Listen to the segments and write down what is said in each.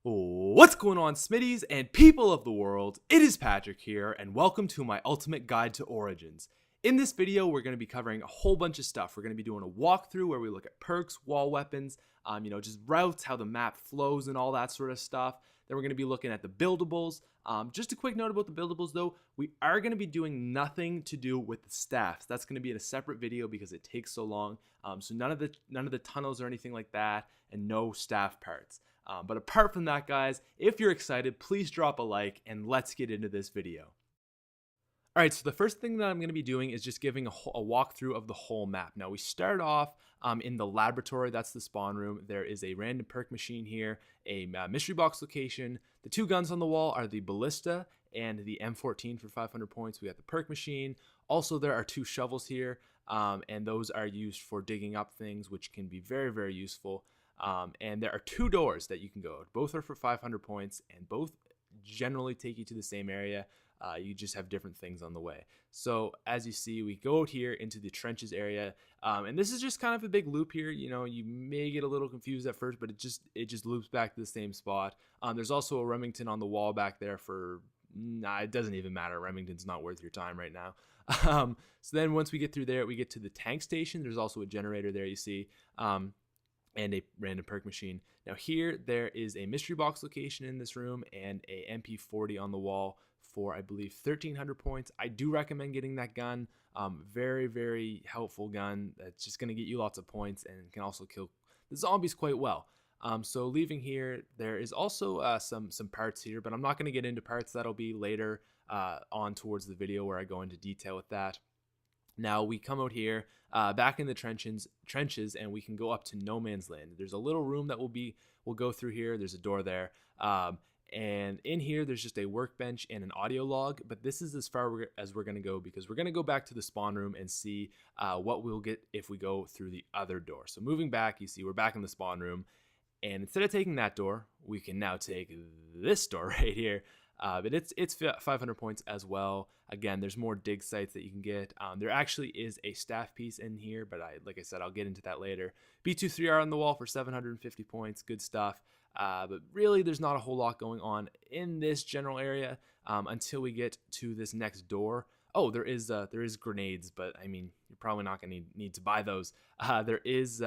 What's going on, Smitties and people of the world? It is Patrick here, and welcome to my ultimate guide to Origins. In this video, we're going to be covering a whole bunch of stuff. We're going to be doing a walkthrough where we look at perks, wall weapons, just routes, how the map flows, and all that sort of stuff. Then we're going to be looking at the buildables. Just a quick note about the buildables, though, we are going to be doing nothing to do with the staffs. That's going to be in a separate video because it takes so long. So none of the tunnels or anything like that, and no staff parts. But apart from that, guys, if you're excited, please drop a like and let's get into this video. All right, so the first thing that I'm going to be doing is just giving a walkthrough of the whole map. Now, we start off in the laboratory. That's the spawn room. There is a random perk machine here, a mystery box location. The two guns on the wall are the ballista and the M14 for 500 points. We got the perk machine. Also, there are two shovels here, and those are used for digging up things, which can be very, very useful. And there are two doors that you can go. Both are for 500 points, and both generally take you to the same area. You just have different things on the way. So as you see, we go out here into the trenches area, and this is just kind of a big loop here. You know, you may get a little confused at first, but it just loops back to the same spot. There's also a Remington on the wall back there for, it doesn't even matter. Remington's not worth your time right now. So then once we get through there, we get to the tank station. There's also a generator there, you see. And a random perk machine. Now here, there is a mystery box location in this room and a MP40 on the wall for, I believe, 1,300 points. I do recommend getting that gun. Very, very helpful gun that's just going to get you lots of points and can also kill the zombies quite well. So leaving here, there is also some parts here, but I'm not going to get into parts. That'll be later on towards the video where I go into detail with that. Now we come out here back in the trenches, and we can go up to no man's land. There's a little room that we'll go through here. There's a door there, and in here there's just a workbench and an audio log. But this is as far as we're gonna go, because we're gonna go back to the spawn room and see what we'll get if we go through the other door. So moving back, you see we're back in the spawn room, and instead of taking that door, we can now take this door right here. But it's 500 points as well. Again, there's more dig sites that you can get. There actually is a staff piece in here, but like I said, I'll get into that later. B23R on the wall for 750 points, good stuff. But really, there's not a whole lot going on in this general area until we get to this next door. Oh, there is grenades, but I mean, you're probably not going to need to buy those. There is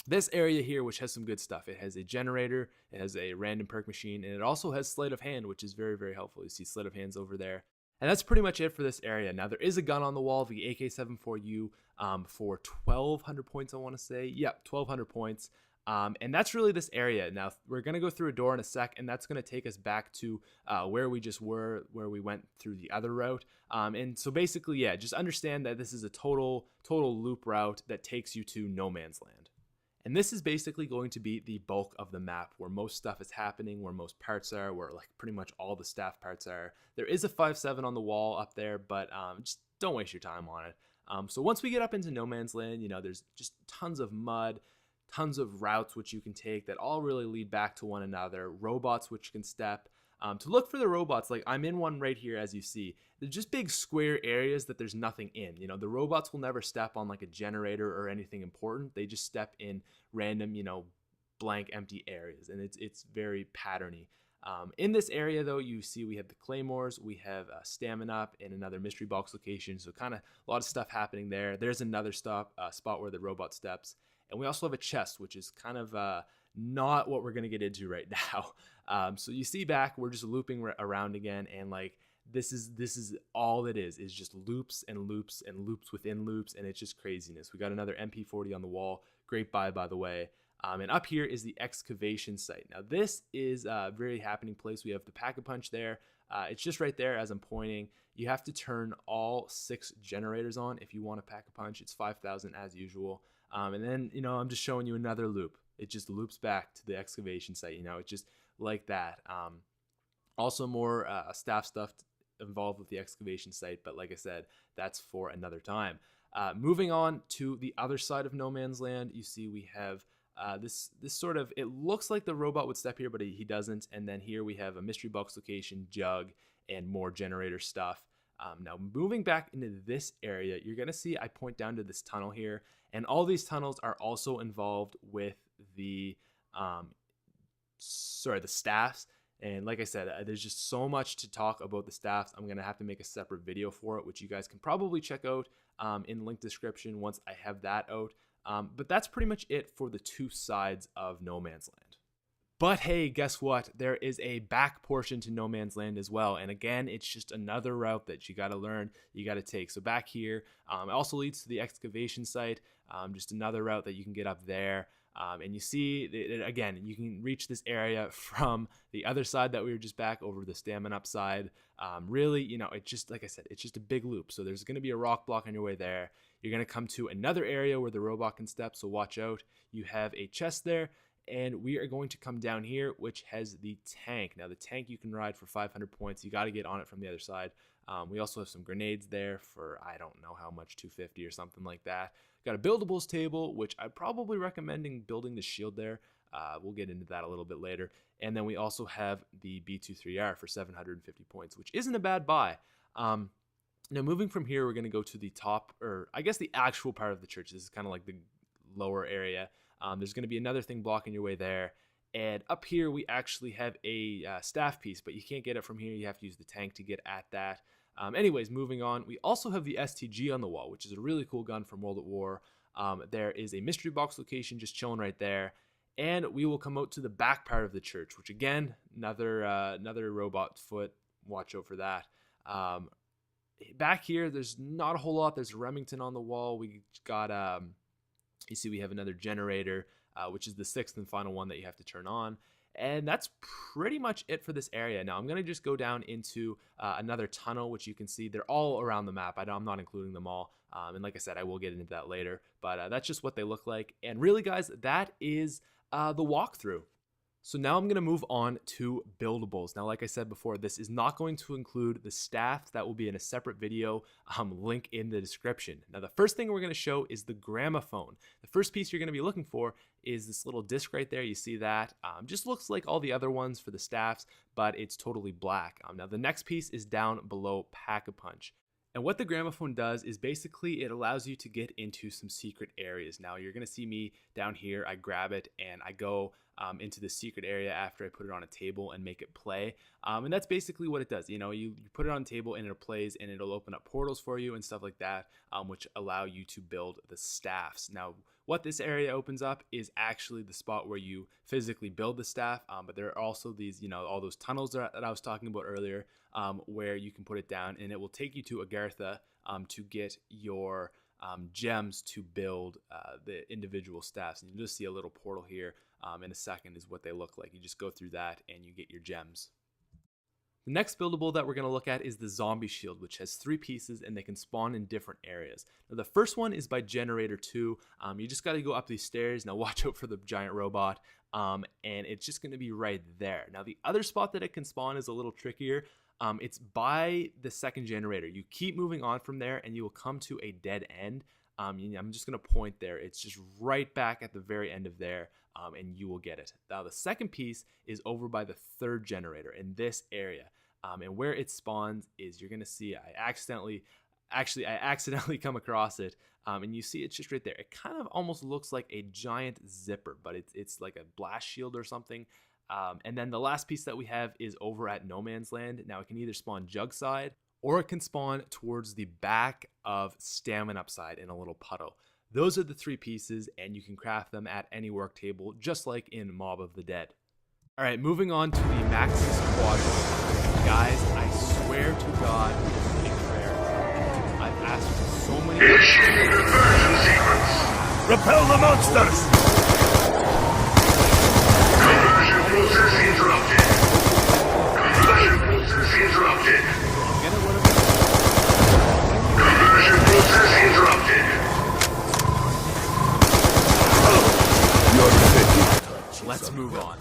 this area here, which has some good stuff. It has a generator, it has a random perk machine, and it also has sleight of hand, which is very, very helpful. You see sleight of hands over there. And that's pretty much it for this area. Now, there is a gun on the wall, the AK-74U, for 1,200 points, I want to say. Yep, 1,200 points. And that's really this area. Now, we're going to go through a door in a sec, and that's going to take us back to where we just were, where we went through the other route. And so basically, yeah, just understand that this is a total loop route that takes you to no man's land. And this is basically going to be the bulk of the map, where most stuff is happening, where most parts are, where like pretty much all the staff parts are. There is a 5.7 on the wall up there, but just don't waste your time on it. So once we get up into no man's land, you know, there's just tons of mud, tons of routes which you can take that all really lead back to one another. Robots which can step. To look for the robots, like I'm in one right here, as you see. They're just big square areas that there's nothing in. You know, the robots will never step on like a generator or anything important. They just step in random, blank empty areas, and it's very patterny. In this area, though, you see we have the claymores, we have stamina up in another mystery box location, so kind of a lot of stuff happening there. There's another spot where the robot steps, and we also have a chest, which is kind of not what we're going to get into right now. So you see back, we're just looping around again, and like this is all it is just loops and loops and loops within loops, and it's just craziness. We got another MP40 on the wall. Great buy, by the way. And up here is the excavation site. Now this is a very happening place. We have the pack-a-punch there. It's just right there as I'm pointing. You have to turn all 6 generators on if you want to pack-a-punch. It's 5,000 as usual. And then, I'm just showing you another loop. It just loops back to the excavation site. It's just like that. Also more staff stuff involved with the excavation site, but like I said, that's for another time. Moving on to the other side of no man's land, you see we have this sort of, it looks like the robot would step here, but he doesn't. And then here we have a mystery box location, jug, and more generator stuff. Now moving back into this area, you're gonna see I point down to this tunnel here, and all these tunnels are also involved with the the staffs. And like I said, there's just so much to talk about the staffs. I'm going to have to make a separate video for it, which you guys can probably check out in link description once I have that out. But that's pretty much it for the two sides of No Man's Land. But hey, guess what? There is a back portion to No Man's Land as well. And again, it's just another route that you got to learn, you got to take. So back here, it also leads to the excavation site, just another route that you can get up there. And you see, again, you can reach this area from the other side that we were just back over the stamina up side. Really, it's just, like I said, it's just a big loop. So there's going to be a rock block on your way there. You're going to come to another area where the robot can step, so watch out. You have a chest there. And we are going to come down here, which has the tank. Now, the tank you can ride for 500 points. You got to get on it from the other side. We also have some grenades there for, I don't know how much, 250 or something like that. Got a buildables table, which I'd probably recommending building the shield there. We'll get into that a little bit later. And then we also have the B23R for 750 points, which isn't a bad buy. Now, moving from here, we're going to go to the top, or I guess the actual part of the church. This is kind of like the lower area. There's going to be another thing blocking your way there. And up here, we actually have a staff piece, but you can't get it from here. You have to use the tank to get at that. Anyways, moving on, we also have the STG on the wall, which is a really cool gun from World at War. There is a mystery box location just chilling right there. And we will come out to the back part of the church, which again, another robot foot. Watch out for that. Back here, there's not a whole lot. There's Remington on the wall. We got... you see we have another generator, which is the sixth and final one that you have to turn on. And that's pretty much it for this area. Now, I'm going to just go down into another tunnel, which you can see. They're all around the map. I'm not including them all. And like I said, I will get into that later. But that's just what they look like. And really, guys, that is the walkthrough. So now I'm going to move on to buildables. Now, like I said before, this is not going to include the staff. That will be in a separate video, link in the description. Now, the first thing we're going to show is the gramophone. The first piece you're going to be looking for is this little disc right there. You see that? Just looks like all the other ones for the staffs, but it's totally black. Now, the next piece is down below Pack-a-Punch. And what the gramophone does is basically it allows you to get into some secret areas. Now, you're going to see me down here. I grab it and I go into the secret area after I put it on a table and make it play. And that's basically what it does. You put it on a table and it plays, and it'll open up portals for you and stuff like that, which allow you to build the staffs. Now, what this area opens up is actually the spot where you physically build the staff, but there are also these, all those tunnels that I was talking about earlier, where you can put it down, and it will take you to Agartha to get your gems to build the individual staffs. And you'll just see a little portal here in a second is what they look like. You just go through that and you get your gems. The next buildable that we're going to look at is the zombie shield, which has 3 pieces and they can spawn in different areas. Now, the first one is by generator 2. You just got to go up these stairs. Now watch out for the giant robot, and it's just going to be right there. Now, the other spot that it can spawn is a little trickier. It's by the second generator. You keep moving on from there and you will come to a dead end. I'm just going to point there. It's just right back at the very end of there, and you will get it. Now, the second piece is over by the third generator in this area. And where it spawns is, you're going to see, I accidentally come across it, and you see it's just right there. It kind of almost looks like a giant zipper, but it's like a blast shield or something. And then the last piece that we have is over at No Man's Land. Now, it can either spawn jug side, or it can spawn towards the back of stamina upside in a little puddle. Those are the 3 pieces, and you can craft them at any work table, just like in Mob of the Dead. All right, moving on to the Maxis Quadrant. Guys, I swear to God, in prayer, I've asked so many times. Initiate diversion sequence. Repel the monsters. Conversion process interrupted. Conversion process interrupted. Conversion process interrupted. Let's move on.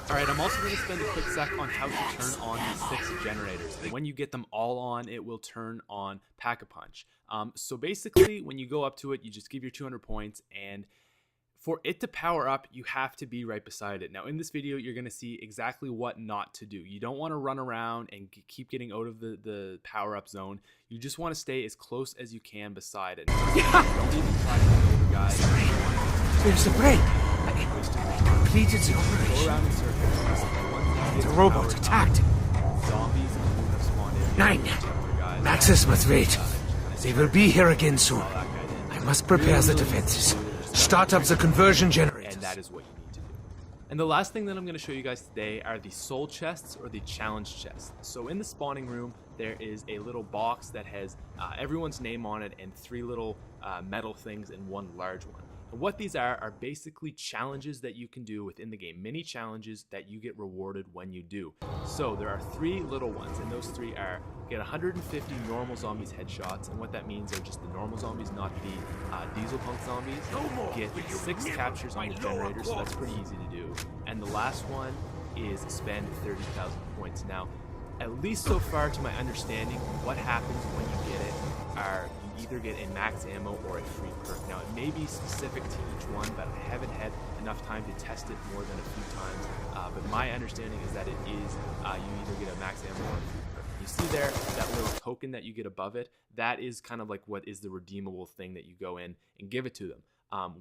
Alright, I'm also going to spend a quick sec on how to turn on the 6 generators. And when you get them all on, it will turn on Pack-a-Punch. So basically, when you go up to it, you just give your 200 points, and for it to power up, you have to be right beside it. Now, in this video, you're going to see exactly what not to do. You don't want to run around and keep getting out of the power-up zone. You just want to stay as close as you can beside it. Don't even try to guys. There's the brain. I completed the Go operation. around in circles. The robot attacked. Zombies have spawned in. 9. Guys. Maxis must wait. They will be here again soon. I must prepare the defenses. Start up the conversion generators. And that is what you need to do. And the last thing that I'm going to show you guys today are the soul chests or the challenge chests. So in the spawning room, there is a little box that has everyone's name on it and 3 little metal things and 1 large one. And what these are basically challenges that you can do within the game, mini challenges that you get rewarded when you do. So there are 3 little ones, and those 3 are get 150 normal zombies headshots, and what that means are just the normal zombies, not the diesel punk zombies. Get 6 captures on the generator, so that's pretty easy to do. And the last one is spend 30,000 points. Now, at least so far to my understanding, what happens when you get it are you either get a max ammo or a free perk. Now, it may be specific to each one, but I haven't had enough time to test it more than a few times. But my understanding is that it is you either get a max ammo or a free perk. You see there, that little token that you get above it, that is kind of like what is the redeemable thing that you go in and give it to them.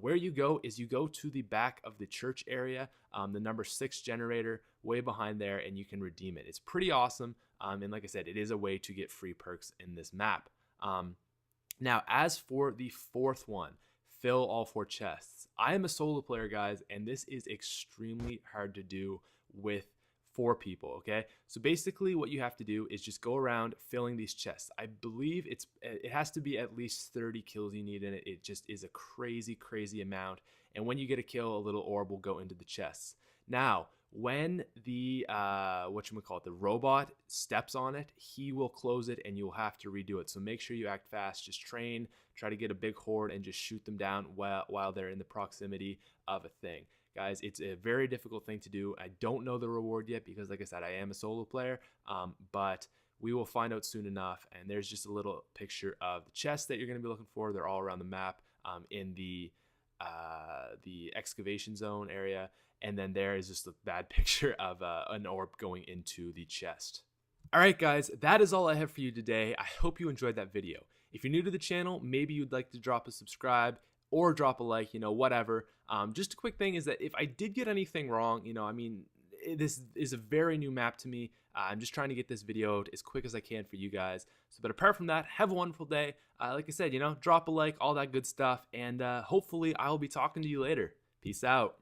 Where you go is you go to the back of the church area, the number 6 generator way behind there, and you can redeem it. It's pretty awesome. And like I said, it is a way to get free perks in this map. Now, as for the 4th one, fill all 4 chests. I am a solo player, guys, and this is extremely hard to do with 4 people, okay? So basically what you have to do is just go around filling these chests. I believe it has to be at least 30 kills you need in it. It just is a crazy amount. And when you get a kill, a little orb will go into the chests. Now, when the the robot steps on it, he will close it and you'll have to redo it. So make sure you act fast. Just train, try to get a big horde and just shoot them down while they're in the proximity of a thing. Guys, it's a very difficult thing to do. I don't know the reward yet because, like I said, I am a solo player, but we will find out soon enough. And there's just a little picture of the chests that you're going to be looking for. They're all around the map in the excavation zone area. And then there is just a bad picture of an orb going into the chest. All right, guys, that is all I have for you today. I hope you enjoyed that video. If you're new to the channel, maybe you'd like to drop a subscribe or drop a like, whatever. Just a quick thing is that if I did get anything wrong, this is a very new map to me. I'm just trying to get this video out as quick as I can for you guys. So, but apart from that, have a wonderful day. Like I said, drop a like, all that good stuff. And hopefully I'll be talking to you later. Peace out.